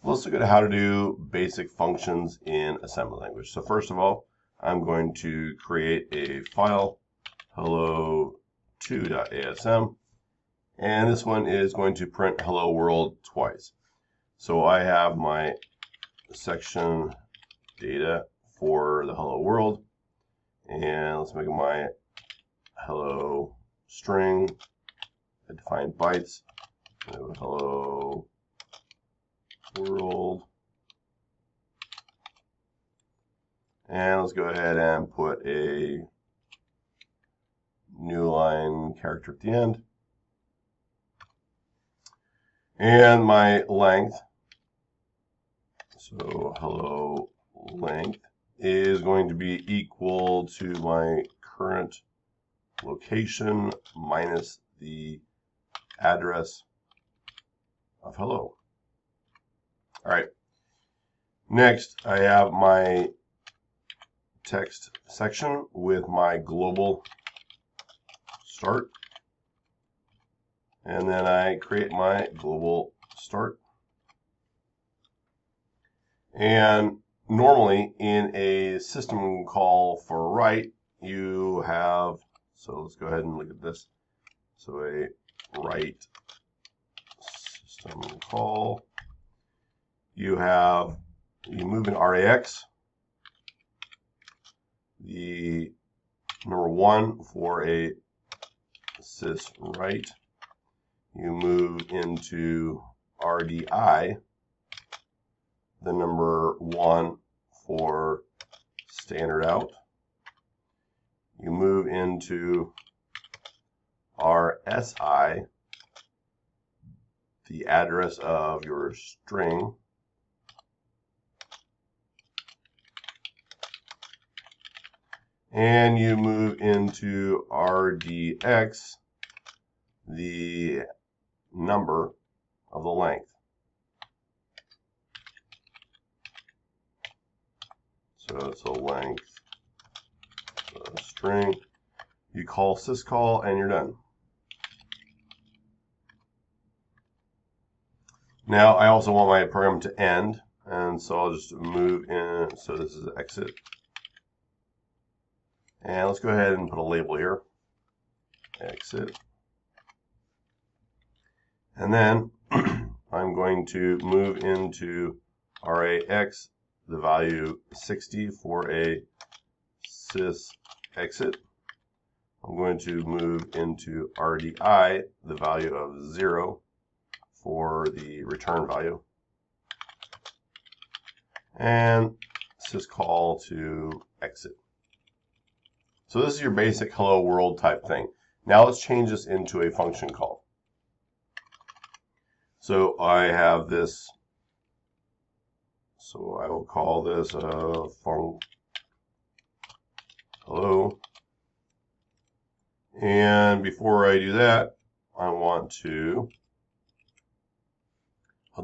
Let's look at how to do basic functions in assembly language. So first of all, I'm going to create a file, hello2.asm, and this one is going to print hello world twice. So I have my section data for the hello world, and let's make it my hello string. I define bytes. Hello world, and let's go ahead and put a new line character at the end, and my length, so hello length, is going to be equal to my current location minus the address of hello. All right. Next, I have my text section with my global start. And then I create my global start. And normally in a system call for write, you have, so let's go ahead and look at this. So a write system call. You move in RAX, the number 1 for a sys write. You move into RDI, the number 1 for standard out. You move into RSI, the address of your string. And you move into RDX, the number of the length. So it's a length string. You call syscall and you're done. Now I also want my program to end, and so I'll just move in. So this is exit. And let's go ahead and put a label here, exit. And then I'm going to move into RAX, the value 60 for a sys exit. I'm going to move into RDI, the value of 0 for the return value. And syscall to exit. So this is your basic hello world type thing. Now let's change this into a function call. So I have this, so I will call this func hello. And before I do that, I'll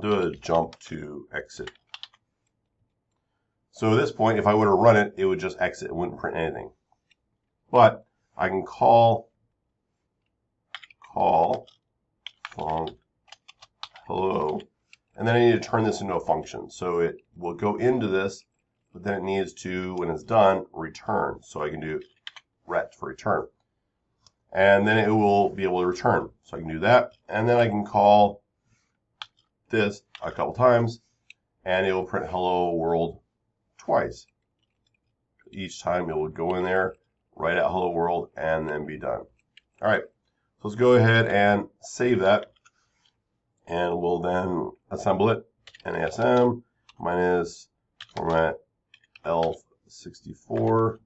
do a jump to exit. So at this point, if I were to run it, it would just exit. It wouldn't print anything. But I can call func hello, and then I need to turn this into a function. So it will go into this, but then it needs to, when it's done, return. So I can do ret for return. And then it will be able to return. So I can do that, and then I can call this a couple times, and it will print hello world twice. Each time it will go in there, write out hello world, and then be done. All right, so let's go ahead and save that, and we'll then assemble it. NASM minus format elf64,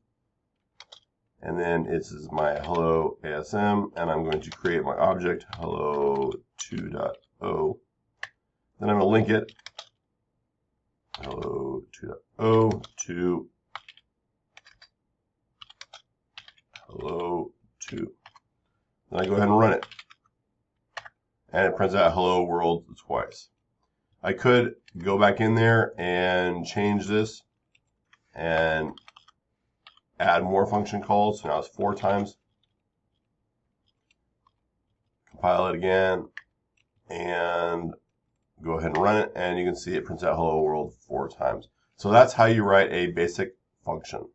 and then this is my hello ASM, and I'm going to create my object hello2.o. Then I'm going to link it hello2.o to hello2. Then I go ahead and run it, and it prints out hello world twice. I could go back in there and change this and add more function calls. So now it's 4 times. Compile it again and Go ahead and run it, and you can see it prints out hello world 4 times. So that's how you write a basic function.